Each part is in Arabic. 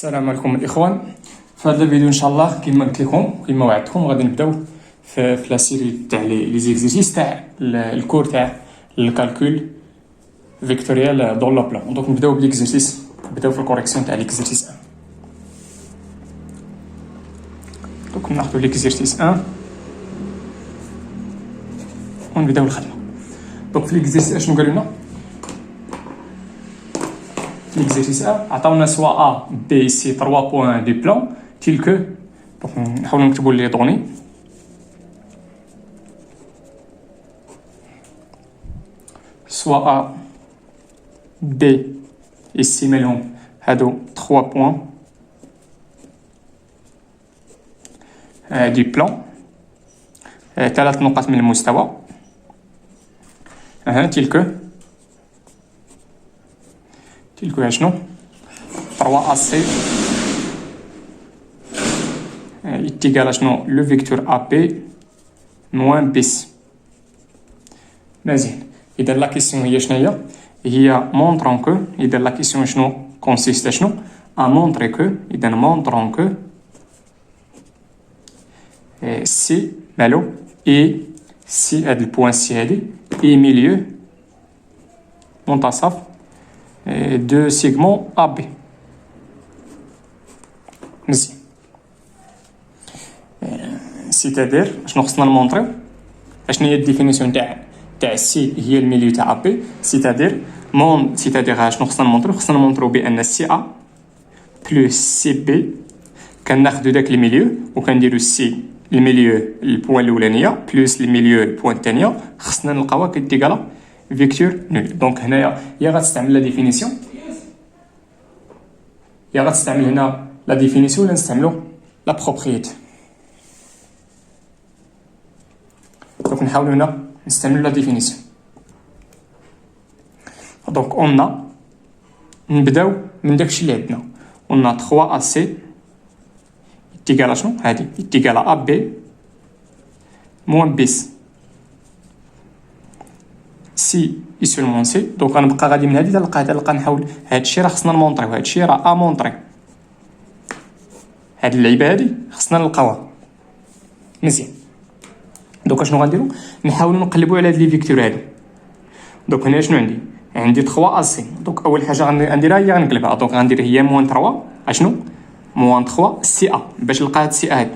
السلام عليكم الاخوان. في هذا الفيديو ان شاء الله كما قلت لكم كما وعدتكم غادي نبداو في لا سيري تاع لي زيكزيرسيس تاع الكور تاع الكالكول فيكتوريال دون لا بلان. دونك نبداو بليكزيرسيس، نبداو في الكوريكسيون تاع ليكزيرسيس 1. دونك ناخذ ليكزيرسيس 1 ونبداو الخدمه. دونك في ليكزيرسيس اشنو قالوا لنا؟ L'exercice A, عطاونا soit A, B, C, 3 points du plan, tels que, donc نحاولوا نكتبوا les données. Soit A, B et C مالهم هادو 3 points du plan. 3 نقاط من المستوى. tels que شنو 3 AC يتيكال شنو لو فيكتور AB موان BC. مزيان. اذا لا كيسيون هي شنو هي مونطرون كو. اذا لا كيسيون شنو كونسيست شنو ا مونطري كو. اذا مونطرون كو سي مالو اي سي هاد البوان سي هادي اي ميليو منتصف دو سيغمون AB. مزيان. سيتادير شنو خصنا نمونطريو؟ اشنو هي الديفينيسيون تاع سي هي الميليو تاع AB. سيتادير شنو خصنا نمونطريو؟ خصنا نمونطريو بان سي A بلس سي بي كناخدو داك الميليو وكنديرو سي الميليو البوان الاولانيه بلس الميليو البوان الثانيه، خصنا نلقاوها كديكالا فيكتور نول. دونك هنايا يا غتستعمل لا ديفينيسيون يا غتستعمل هنا لا ديفينيسيون ولا نستعملو لا بروبريتي. دونك نحاولو هنا نستعملو لا ديفينيسيون. دونك اون نبداو من داكشي اللي عندنا. اون 3 AC يتيكال شنو هادي يتيكال AB موان بيس سي اي سولمون سي. دونك غنبقى غادي من هادي نلقى نحاول هادشي راه خصنا نمونطريو، هادشي راه ا مونطري، هاد اللعيبه هادي خصنا نلقاوها. مزيان. دونك اشنو غنديرو؟ نحاولوا نقلبوا على هاد لي فيكتور هادو. دونك هنا شنو عندي 3 AC. دونك اول حاجه غنديرها هي غنقلبها. دونك غندير هي موان 3 اشنو موان 3 سي ا باش نلقى هاد سي ا هادي.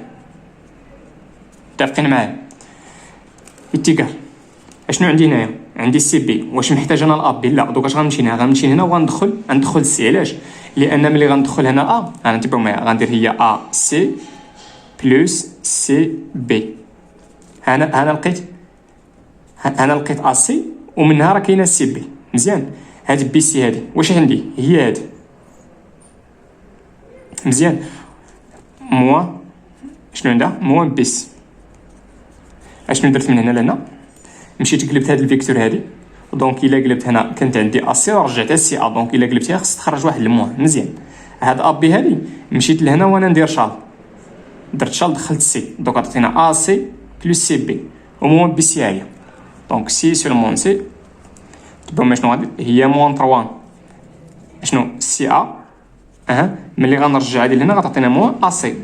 متفقين معايا؟ يتيكال اشنو عندي هنايا؟ عندي سي بي. واش محتاج انا الاب بي؟ لا. دوك اش غنمشي هنا وغندخل سي. علاش؟ لان ملي غندخل هنا ا غنتبعوا معايا غندير هي ا سي بلس سي بي. انا لقيت ا سي ومنها راه كاينه سي بي. مزيان. هاد بي سي هادي واش عندي؟ هي هادي. مزيان. موان شنو عندها؟ موان بيس. اشنو درت من هنا لهنا؟ مشيت قلبت هاد الفيكتور هادي. دونك الا قلبت هنا كانت عندي ا سي ورجعتها سي ا. دونك الا قلبتيها خص تخرج واحد الموان. مزيان. هاد ا بي هادي مشيت لهنا وانا ندير شال، درت شال دخلت سي. دونك عطينا ا سي بلس سي بي وموان بي سي هي. دونك سي سولمون سي تبعوا شنو غادي هي موان 3 شنو سي ا. ملي غنرجع هادي لهنا غتعطينا موان ا سي.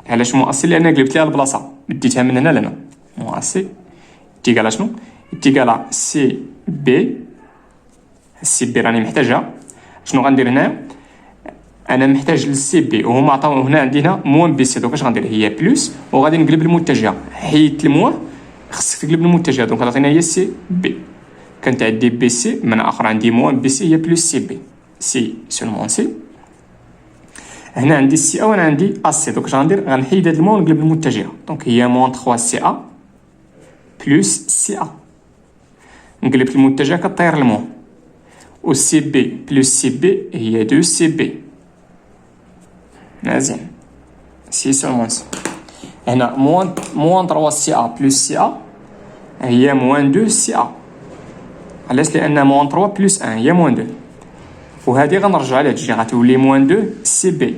علاش موان ا سي؟ لان قلبت ليها البلاصه بديتها من هنا لهنا. موان ا سي يتيكال شنو؟ يتيكال سي بي. السي بي راني محتاجها. شنو غندير هنايا؟ انا محتاج للسي بي وهما عطاو هنا عندنا موان بي سي. دونك اش غندير؟ هي بلس وغادي نقلب المتجهه. حيدت الموان خصك تقلب المتجهه. دونك عطينا هي سي بي. كانت عندي بي سي من اخر عندي موان بي سي هي بلس سي بي. سي سولمون سي. هنا عندي سي ا وانا عندي ا سي. دونك اش غندير؟ غنحيد هاد الموان ونقلب المتجهه. دونك هي موان 3 سي ا بلس سي ا. نقلب المتجه كطير الموان. و سي بي بلس سي بي هي 2 سي بي. مزيان. سي سولمون سي. هنا موان 3 سي ا بلس سي ا هي موان 2 سي ا. علاش؟ لان موان 3 بلس 1 هي موان 2. وهذه غنرجعها لهاد الجهه غتولي موان 2 سي بي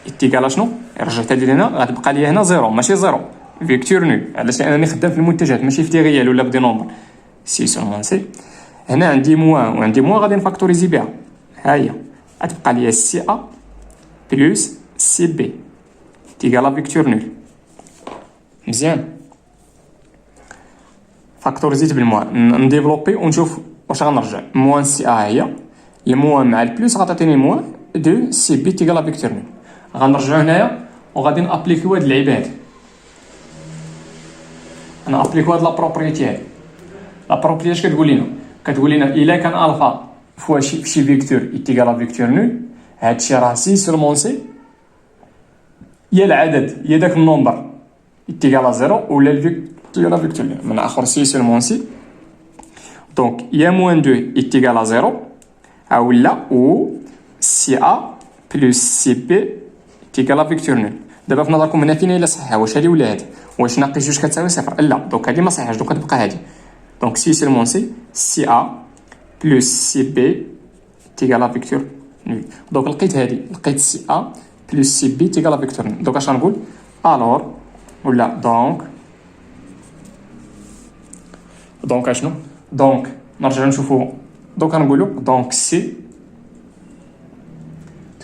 يتيكال شنو؟ رجعت هادي لهنا غتبقى لي هنا زيرو ماشي زيرو فيكتور نول. علاش؟ لانني خدام في المتجهات ماشي في دي ريال ولا في دي نومبر. سي سولمون سي. هنا عندي موان وعندي موان غادي نفاكتوريزي بها. ها هي غتبقى لي سي ا بلس سي بي تيغال لا فيكتور نول. مزيان فاكتوريزيت بالموان نديفلوبي ونشوف واش غنرجع. موان سي ا هي الموان مع البلس غتعطيني موان دو سي بي تيغال لا فيكتور نول. غنرجعو هنايا وغادي نابليكيو هاد اللعيبه هادي. انا ابليكو هاد لا بروبريتي هادي. لا بروبريتي اش كتقول لنا؟ كتقول لنا الا كان الفا فوا شي فيكتور يتيغال لا فيكتور نول، هادشي راه سي سولمون سي يا العدد يا داك النومبر يتيغال زيرو ولا الفيكتور فيكتور نول. من اخر سي سولمون سي دونك يا موان 2 يتيغال زيرو اولا و سي ا بلس سي بي يتيغال لا فيكتور نول. دابا في نظركم هنا فين هي اللي صحيحه؟ واش هادي ولا هادي؟ واش ناقص جوج كتساوي صفر؟ لا دونك هادي ما صحيحاش، دونك كتبقى هادي. دونك سي سولمون سي ا بلس سي بي تيغال لا فيكتور نول. دونك لقيت هادي، لقيت سي ا بلس سي بي تيغال لا فيكتور نول. دونك اش غنقول؟ الور ولا دونك اشنو؟ دونك نرجع نشوفو. دونك غنقولو دونك سي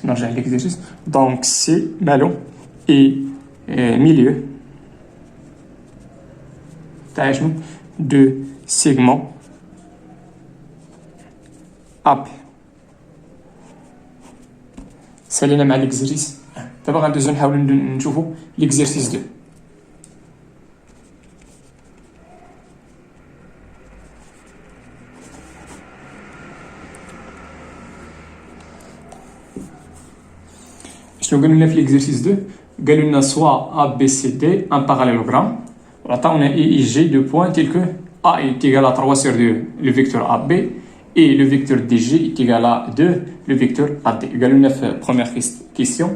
نرجع ليكزيرسيس. دونك سي مالو اي milieu تاع شنو؟ دو سيغمون اب. سالينا مع ليكزيرسيس. دابا غندوزو نحاولو نشوفو ليكزيرسيس 2. شنو قالوا لنا في ليكزيرسيس 2؟ قالوا لنا سوا ا بي سي دي ان باراليلوغرام وعطاونا اي اي جي دو بوين تيل كو ا est égal à 3 sur 2 le vecteur AB et le vecteur DG est égal à 2 le vecteur AD. قالوا لنا في première question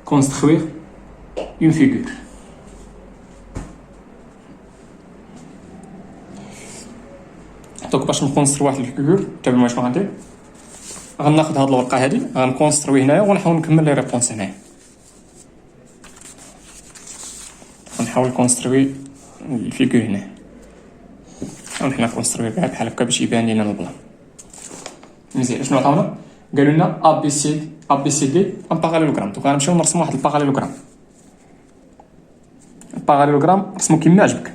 construire une figure. دونك باش نكونسترو واحد الفيغور تابعوا شنو غندير. غناخذ هاد الورقه هادي غنكونستروي هنايا ونحاول نكمل لي ريبونس هنايا. غنحاول نكونستروي الفيغور هنا وحنا كونستروي بها بحال هكا باش يبان لينا البلان مزيان. شنو عطاونا؟ قالوا لنا ا بي سي دي ان باراليلوغرام. دونك غنمشيو نرسمو واحد الباراليلوغرام. الباراليلوغرام رسمو كيما عجبك.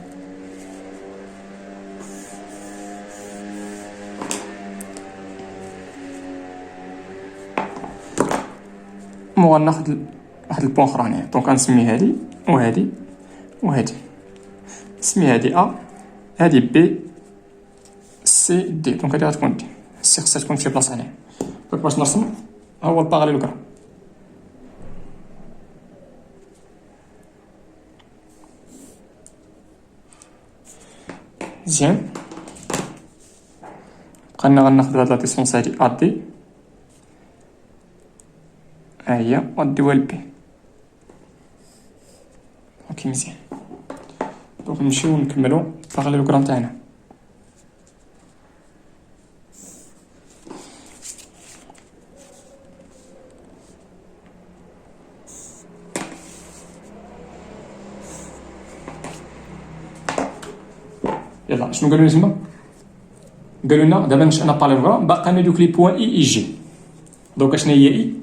غناخذ واحد البوان اخرى هنايا. دونك غنسمي هادي وهادي وهادي. نسمي هادي ا هادي بي سي دي. دونك هادي غتكون دي. سي خصها تكون فشي بلاصه هنايا. دونك باش نرسم ها هو الباراليلوغرام. مزيان بقينا غناخد هاد لا ديسونس هادي ا دي ها هي ونديوها ل بي. اوكي مزيان. دونك نمشيو نكملو الباراليلوغرام تاعنا. يلا شنو قالوا لنا تما؟ قالوا لنا دابا نشأنا باراليلوغرام باقا لنا دوك لي بوين اي اي جي. دونك شنو هي اي؟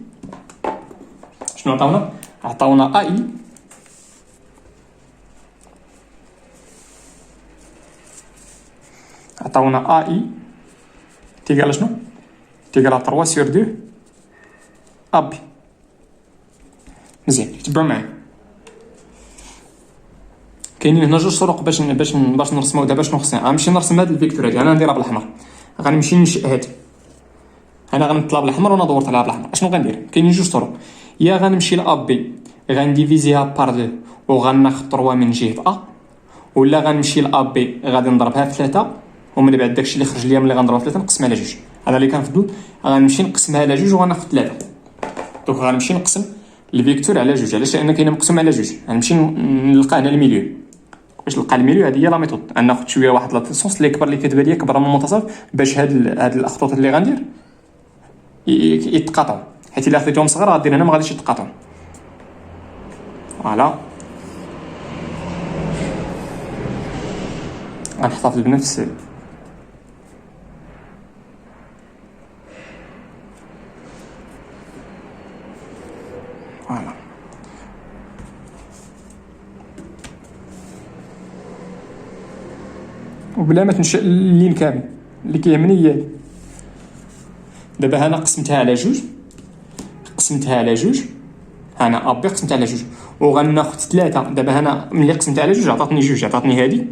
شنو عطاونا؟ عطاونا اي عطاونا اي تيغال شنو؟ تيغال 3 سور 2 ابي. مزيان تبعوا معايا. كاينين هنا جوج طرق باش نرسمو. دابا شنو خصني؟ غنمشي نرسم هاد الفيكتور هادي. انا نديرها بالاحمر. غنمشي ننشئ هادي. انا غنطلع بالاحمر وانا دورت عليها بالاحمر. اشنو غندير؟ كاينين جوج طرق. يا غنمشي لاب بي غنديفيزيها بار 2 وغناخذ 3 من جهه ا، ولا غنمشي لاب بي غادي نضربها في 3 ومن بعد داكشي اللي خرج ليا ملي غنضربها في 3 نقسمها على جوج. انا اللي كنفضل غنمشي نقسمها على جوج وغناخذ 3. دونك غنمشي نقسم الفيكتور على جوج. علاش؟ لان كاينه مقسوم على جوج. غنمشي نلقى هنا الميليو. باش نلقى الميليو هذه هي لا ميثود. ناخذ شويه واحد لا ديسونس اللي كبر اللي كتبان ليا كبر من المنتصف باش هاد الاخطوط اللي غندير يتقاطعوا، حيت الا خديتهم صغار غادير هنا ما غاديش يتقاطعوا. فوالا غنحتفظ بنفس فوالا. وبلا ما تنشأ اللين كامل اللي كيهمني هي دابا. هنا قسمتها على جوج، انا ابي قسمتها على جوج وغناخذ ثلاثه. دابا هنا ملي قسمتها على جوج عطاتني جوج، عطاتني هادي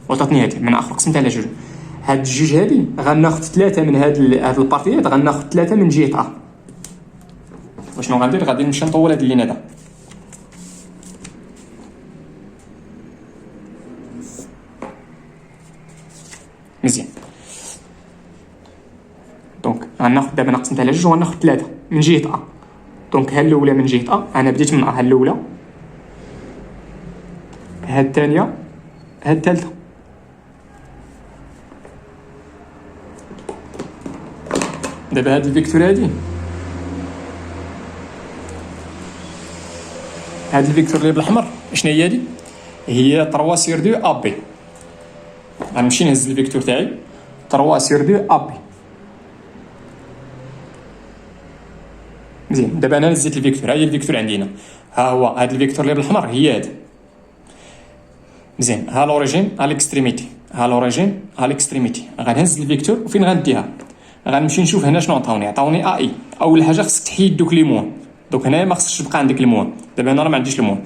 وعطاتني هادي، من اخر قسمتها على جوج. هاد الجوج هادي غناخذ ثلاثه من هاد البارتيات، غناخذ ثلاثه من جهه ا. وشنو غندير؟ غادي نمشي نطول هاد اللين هذا. مزيان. دونك غناخذ دابا، انا قسمت على جوج وغناخذ ثلاثه من جهه ا. دونك ها الاولى من جهه ا، انا بديت من ا، ها الاولى، ها الثانيه، ها الثالثه. دابا هاد الفيكتور هادي، هاد الفيكتور اللي بالاحمر شنو هي هادي؟ هي 3 سير 2 ا بي. غنمشي نهز الفيكتور تاعي 3 سير 2 ا بي. مزيان. دابا انا نزيت الفيكتور، ها هي الفيكتور عندي هنا، ها هو هاد الفيكتور اللي بالاحمر هي هادي. مزيان. ها لوريجين، ها ليكستريميتي، ها لوريجين، ها ليكستريميتي. غنهز الفيكتور وفين غنديها؟ غنمشي نشوف هنا شنو عطاوني ا اي. اول حاجه خصك تحيد دوك لي موان، دوك هنايا ما خصكش تبقى عندك الموان. دابا انا راه ما عنديش الموان.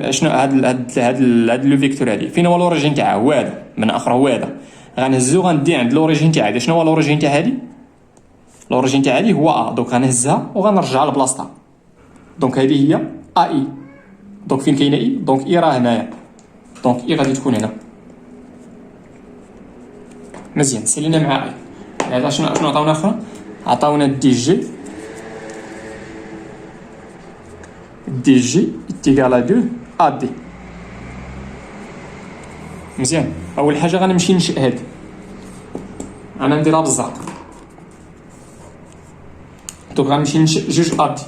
شنو هاد لو فيكتور هادي فين هو لوريجين تاعها؟ هو هذا من اخر، هو هذا. غنهزو غندي عند لوريجين تاع هادي. شنو هو لوريجين تاع هادي؟ لوريجين تاع هادي هو ا. دونك غنهزها وغنرجعها لبلاصتها. دونك هادي هي ا اي. دونك فين كاينه اي؟ دونك اي راه هنايا، دونك اي غادي تكون هنا. مزيان. سالينا مع اي. هذا شنو عطاونا اخرى؟ عطاونا دي جي، دي جي تيغال 2 ا دي. مزيان. اول حاجه غنمشي نشئ هاد، انا نديرها بالزرق. دونك غنمشي نشئ جوج ا دي.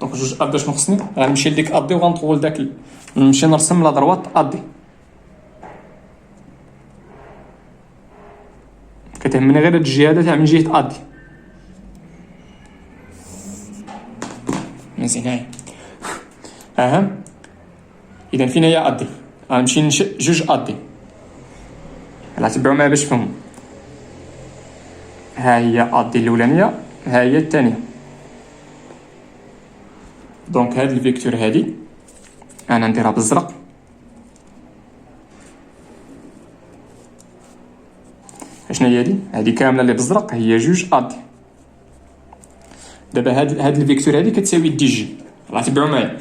دونك جوج ا دي شنو خصني؟ غنمشي لديك ا دي وغنطول داك نمشي نرسم لا دروات ا دي. كتهمني غير هاد الجهه هذا تاع من جهه ا دي. مزيان. هاي اذا فين هي ا دي؟ غنمشي نشئ جوج ا دي. لا تبعوا معايا باش تفهموا. ها هي ا دي الاولانيه، ها هي الثانيه. دونك هاد الفيكتور هادي انا نديرها بالزرق. شنو هي هادي؟ هادي كامله اللي بالزرق هي جوج ا دي. دابا هاد الفيكتور هادي كتساوي دي جي. راه تبعوا معايا،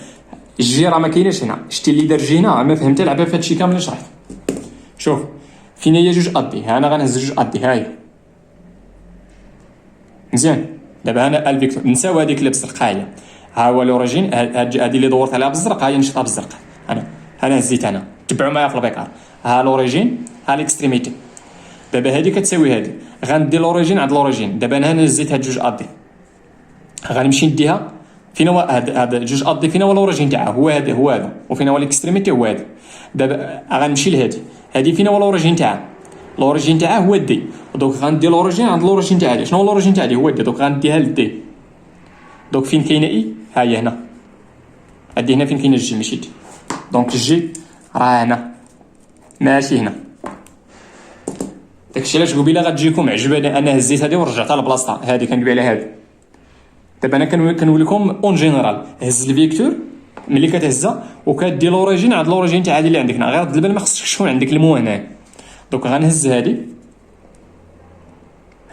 الجي راه ما كايناش هنا. شتي اللي دار جي هنا ما فهمت لعبه في هادشي كامل اللي شرحت. شوف فين هي جوج ا دي؟ ها انا غنهز جوج ا دي، ها هي. مزيان. دابا انا الفيكتور نساو هذيك اللي بالزرق، ها هي، ها هو لوريجين. هادي اللي دورت عليها بالزرق ها هي نشطها بالزرق. انا هزيت. انا تبعوا معايا في البيكار. ها لوريجين، ها ليكستريميتي. دابا هادي كتساوي هادي، غندي لوريجين عند لوريجين. دابا انا هنا هزيت هاد جوج ا دي، غنمشي نديها فين هو هاد جوج ا دي. فين هو لوريجين تاعها؟ هو هذا. وفين هو ليكستريميتي؟ هو هذا. دابا غنمشي لهادي، هادي فين هو لوريجين تاعها؟ لوريجين تاعها هو دي. دونك غندي لوريجين عند لوريجين تاع هادي. شنو هو لوريجين تاع هادي؟ هو دي. دونك غنديها لدي. دونك فين كاينه اي؟ ها هي هنا. هادي هنا فين كاينه الجي ماشي دي. دونك الجي راه هنا ماشي هنا. داكشي علاش قبيله غتجيكم عجباني انا هزيت هادي ورجعتها لبلاصتها. هادي كندوي على هادي. دابا انا كنقول لكم اون جينيرال، هز الفيكتور ملي كتهزها وكدي لوريجين عند لوريجين تاع هادي اللي عندك هنا. غير بالبال ما خصكش تكون عندك المو هنا. دونك غنهز هادي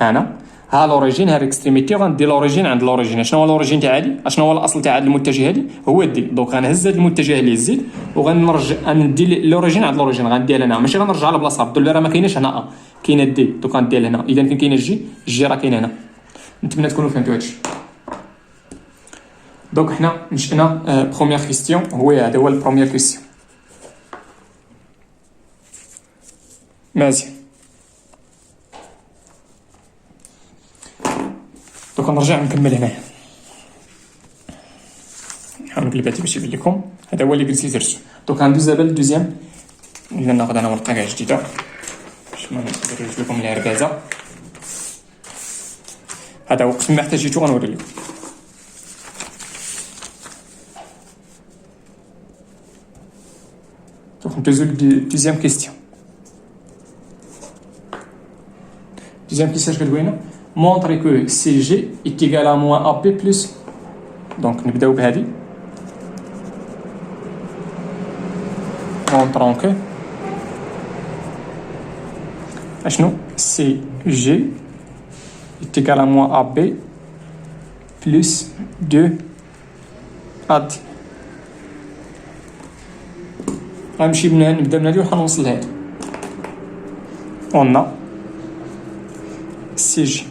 هنا، ها لوريجين، ها الاكستريميتي، وغندي لوريجين عند لوريجين. شنو هو لوريجين تاع هادي؟ شنو هو الاصل تاع هاد المتجه هادي؟ هو دي. دونك غنهز هاد المتجه اللي هزيت وغنرجع ندي لوريجين عند لوريجين. غنديها لهنا، ماشي غنرجعها لبلاصتها. بالدول راه ما كايناش هنا كاينه دي. دونك غنديها لهنا. اذا فين كاينه الجي؟ الجي راه كاينه هنا. نتمنى تكونوا فهمتوا هادشي. دونك حنا نشأنا بروميير كيستيون. هذا هو البروميير كيستيون. مزيان. دونك نرجع نكمل هنايا. نحاول نقلب هادي باش يبان لكم. هذا هو اللي قلت لي درتو. دونك غندوز دابا للدوزيام. الا ناخذ انا ورقه كاع جديده باش ما نديرش لكم العربازه. هذا وقت ما احتاجيتو غنوري لكم. Donc ندوزو deuxième question. Deuxième question que دوينا montrer que CG est égal à moins AB plus. Donc نبداو بهذه. montrant que اشنو CG est égal à moins AB plus 2 AD. غنمشي نبدا من هادي وحنوصل لهادي. on a CG.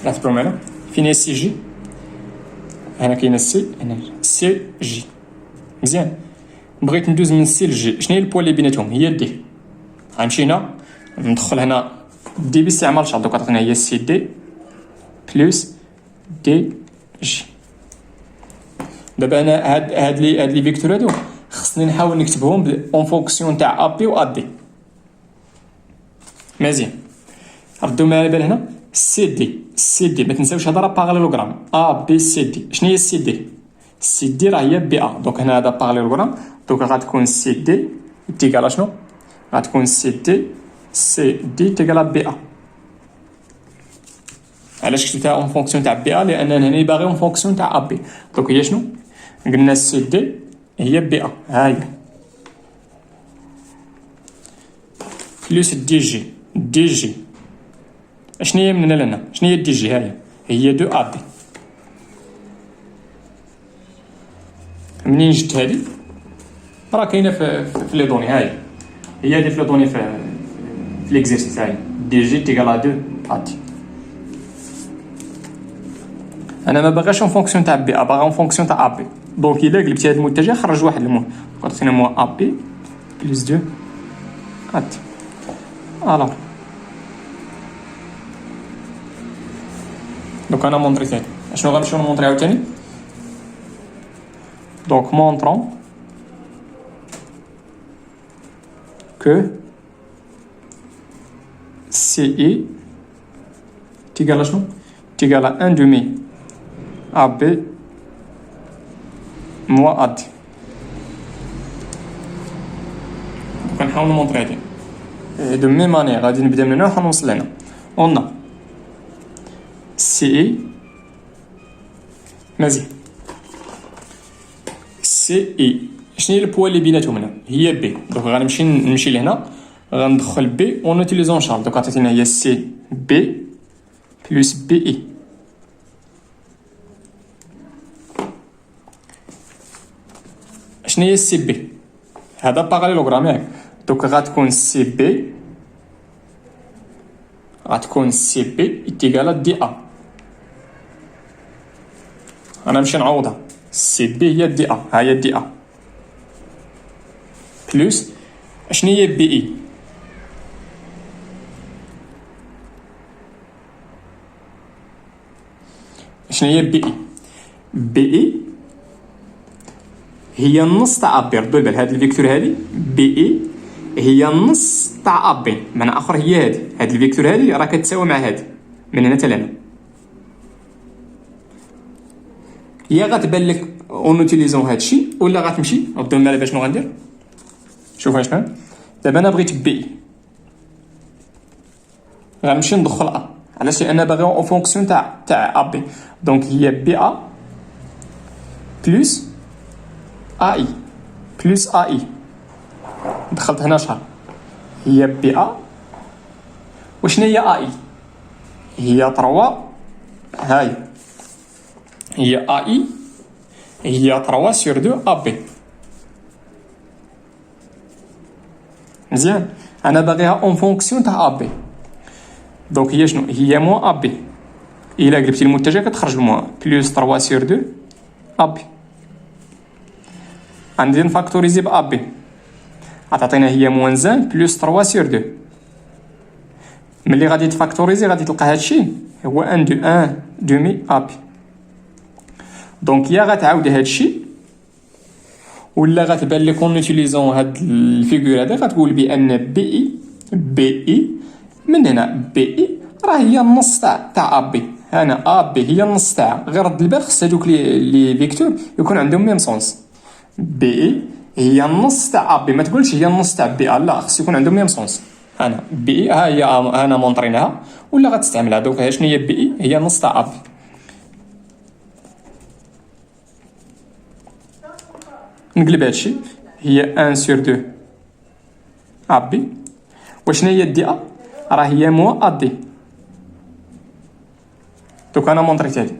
نعتبرو معنا فين هي CG؟ هنا كاينه سي، هنا CG. مزيان. بغيت ندوز من سي لجي، شنو هي البوان اللي بيناتهم؟ هي دي. غنمشي هنا ندخل هنا دي باستعمال شرط، دوك عطينا هي سي دي بلس دي جي. دابا انا هاد لي فيكتور هادو خصني نحاول نكتبهم اون فونكسيون تاع ا بي و ا دي. مزيان. ردوا معايا البال هنا سي دي ما تنساوش هذا راه باراليلوغرام ا بي سي دي. شنو هي سي دي؟ سي دي راه هي بي ا. دونك هنا هذا باراليلوغرام، دونك غتكون سي دي تيكال شنو؟ غتكون سي دي تيكال بي ا. علاش كتبتها اون فونكسيون تاع بي ا؟ لان انا هنا باغي اون فونكسيون تاع ا بي. دونك هي شنو؟ قلنا سي دي هي بي ا، ها هي بلس دي جي. شنو هي من هنا لهنا؟ شنو هي دي جي؟ ها هي دو ا دي. منين جبت هادي؟ راه كاينه في لي دوني. هاي هي هادي في لي دوني في ليكزيرسيس. هاي دي جي تيكال دو ا دي. انا ما باغاش اون فونكسيون تاع بي ا، باغا اون فونكسيون تاع ا بي. دونك الا قلبتي هاد المتجه خرج واحد المهم، عطينا مو ا بي بلس 2 ا دي. الوغ دونك انا مونطريت هادي. شنو غنمشيو نمونطري عاوتاني؟ Donc montrons que CI est égal à quoi? Est égal à 1 demi AB moins AD. Donc on va montrer ça. De même manière, غادي نبدا من هنا وحنوصل لهنا. On a CI مزيان سي اي. شنو هي البوان اللي بيناتهم هنا؟ هي بي. دونك نمشي لهنا غندخل بي اون اوتيليزون شارب. دونك عطيتينا هي سي بي بلس بي اي. شنو هي سي بي؟ هذا باراليلوغرام ياك. دونك غتكون سي بي تيكال دي ا. انا نمشي نعوضها. سي بي هي دي ا، ها هي دي ا بلس شنو هي بي اي؟ شنو هي بي اي؟ بي اي هي النص تاع ا بي. ردوا البال هاد الفيكتور هادي بي اي هي النص تاع ا بي. معنى اخر هي هاد الفيكتور هادي راه كتساوي مع هادي من هنا حتى لهنا. يا غتبان لك اون اوتيليزون هادشي ولا غتمشي ردوا معايا باش شنو غندير. شوف اش كان دابا انا بغيت بي، غنمشي ندخل ا. علاش؟ لان باغي اون فونكسيون تاع ا بي. دونك هي بي ا بلس ا اي بلس ا اي. دخلت هنا شحال؟ هي بي ا وشنو هي ا اي؟ هي 3. هاي هي ا اي هي 3 sur 2 ا بي. مزيان. انا باغيها اون فونكسيون تاع ا بي. دونك هي شنو؟ هي موان ا بي. الا قلبتي المتجه كتخرج الموان بلس 3 sur 2 ا بي. غندير نفاكتوريزي ب ا بي. غتعطينا هي موان زان بلس 3 sur 2. ملي غادي تفاكتوريزي غادي تلقى هادشي هو 1 دومي ا بي. دونك يا غتعاود هادشي ولا غتبان لك اون اوتيليزون هاد الفيغور هذا غتقول بان بي اي من هنا بي اي راه هي النص تاع ا بي. هنا ا بي هي النص تاعها. غير رد البال خص هادوك لي فيكتور يكون عندهم ميم سونس. بي اي هي النص تاع ا بي. ما تقولش هي النص تاع بي ا، لا، خص يكون عندهم ميم سونس. انا بي اي ها هي انا مونطريناها ولا غتستعملها. دونك شنو هي بي اي؟ هي النص تاع ا بي. نقلب هادشي، هي 1 sur 2 ا بي. وشنو هي دي ا؟ راه هي موا ا دي. دوك انا مونطريت هادي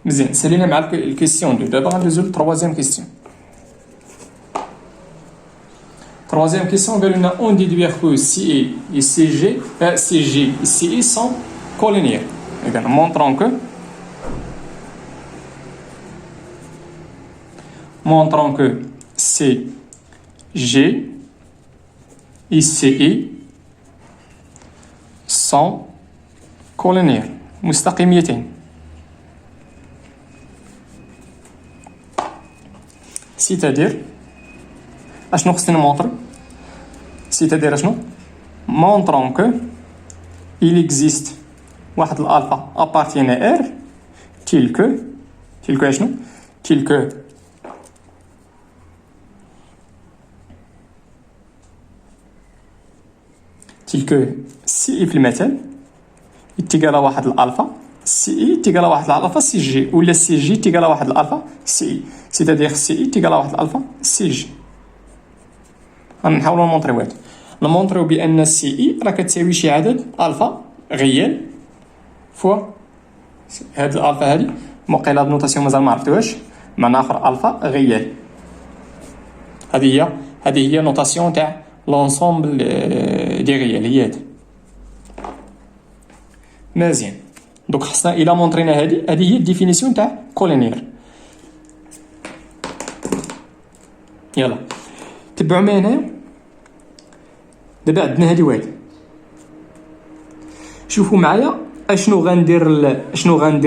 مزيان. سالينا مع الكيستيون 2. دابا غندوزو للتروازيام كيستيون. Troisième question, on déduit que CI et CG, CG et CI sont collinéaires. Montrons que CG et CI sont collinéaires. مستقيميتين. C'est-à-dire اشنو خصني نمونطري؟ c'est-à-dire اشنو؟ montrons que il existe واحد الالفا appartient à R tel que اشنو؟ tel que سي في المثل يتيقال واحد الالفا سي اي تيقال واحد الالفا سي جي، ولا سي جي تيقال واحد الالفا سي اي. c'est-à-dire سي اي تيقال واحد الالفا سي جي. غنحاولوا نمونطريو هادي. نمونطريو بان سي اي راه كتساوي شي عدد الفا غيال فوا هاد الالفا هادي. وقيلا هاد النوتاسيون مازال ما عرفتوهاش، معنى اخر الفا غيال. هذه هي نوتاسيون تاع لونسومبل دي غيال، هي هادي. مزيان. دوك خصنا الى مونطرينا هادي هي الديفينيسيون تاع كولينير. يلا تبعوا معايا هنايا. دابا عندنا هادي وهادي. شوفوا معايا اشنو غندير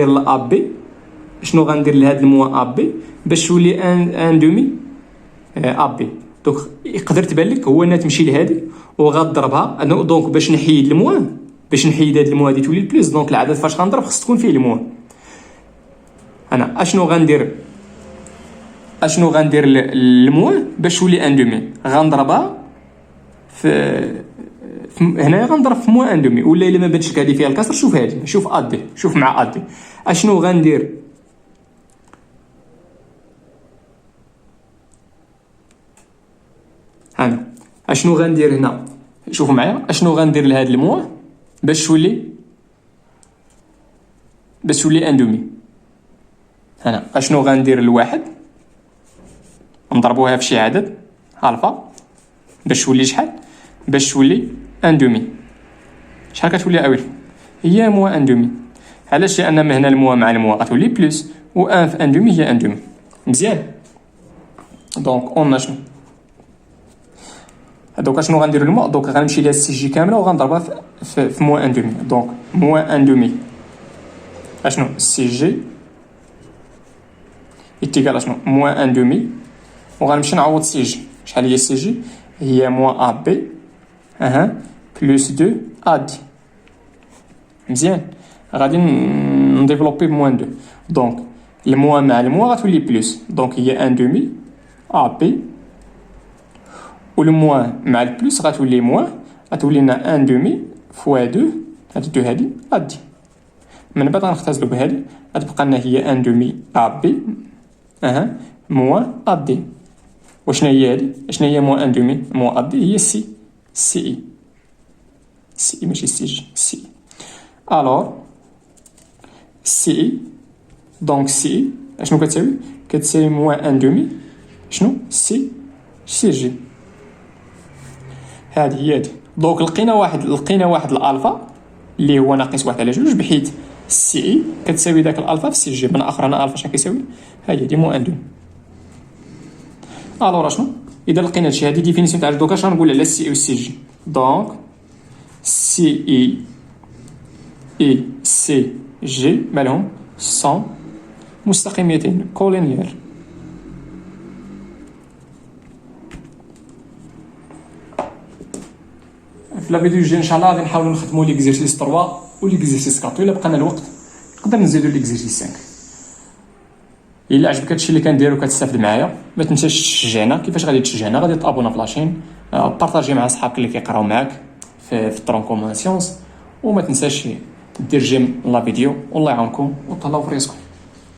لأ بي، شنو غندير لهاد الموا ا بي باش تولي ان دومي ا بي. دونك يقدر تبان لك هو انها تمشي لهادي وغضربها. دونك باش نحيد الموا، باش نحيد هاد الموا هادي تولي البليس، دونك العدد فاش غنضرب خص تكون فيه الموا. انا اشنو غندير الموا باش تولي ان دومي؟ غنضربها في هنايا، غنضرب في موا ان دومي. ولا الا ما بانش لك هادي فيها الكسر، شوف هادي، شوف ادي، شوف مع ادي اشنو غندير. انا اشنو غندير هنا؟ شوفوا معايا اشنو غندير لهاد الموا باش تولي ان دومي. انا اشنو غندير الواحد؟ نضربوها في شي عدد الفا باش تولي شحال؟ باش تولي ان دومي. شحال كتولي اويل؟ هي موا ان دومي. علاش؟ لان هنا الموا مع الموا غتولي بلس، و ان في ان دومي هي ان دومي. مزيان. دونك اون شنو دوك شنو غندير الموا؟ دونك غنمشي لهاد السي جي كامله وغنضربها في موا ان دومي. دونك موا ان دومي اشنو؟ سي جي يتيقال اشنو؟ موا ان دومي. وغنمشي نعوض سي جي. شحال هي سي جي؟ هي موا ا بي بلس 2 ا دي. مزيان. غادي نديفلوبي بموان 2. دونك الموا مع الموا غتولي بلس، دونك هي ان دومي ا بي، والموا مع البلس غتولي موا، غتولي لنا ان دومي فوا 2 هاد 2 هادي ا دي. من بعد غنختزلو بهادي غتبقى لنا هي ان دومي ا بي موا ا دي. وشنا هي هادي؟ شنا هي موا ان دومي موا ا دي؟ هي سي اي ماشي سي جي، سي اي. الوغ سي اي، دونك سي اي اشنو كتساوي؟ كتساوي موا ان دومي شنو؟ سي جي. هادي هي هادي. دونك لقينا واحد الالفا اللي هو ناقص 1 على 2، بحيث سي اي كتساوي داك الالفا في سي جي. من اخر انا الفا شحال كيساوي؟ ها هي دي موا ان دومي. الوغ شنو؟ اذا لقينا هادشي، هادي ديفينيسيون تاع دوكا. شنو نقول على سي اي و سي جي؟ دونك سي اي سي جي مالهم؟ سون مستقيميتين كولينيير. في لا فيديو الجاي ان شاء الله غادي نحاولوا نخدموا ليكزيرسيس 3 و ليكزيرسيس 4. الا بقانا الوقت نقدر نزيدوا ليكزيرسيس 5. الا عجبك هادشي اللي كندير وكتستافد معايا ما تنساش تشجعنا. كيفاش غادي تشجعنا؟ غادي تابونا في لاشين، بارطاجي مع صحابك اللي كيقراو معاك في الترونكومون سيونس، وما تنساش دير جيم لا فيديو. والله يعاونكم وتهلاو في رزقكم.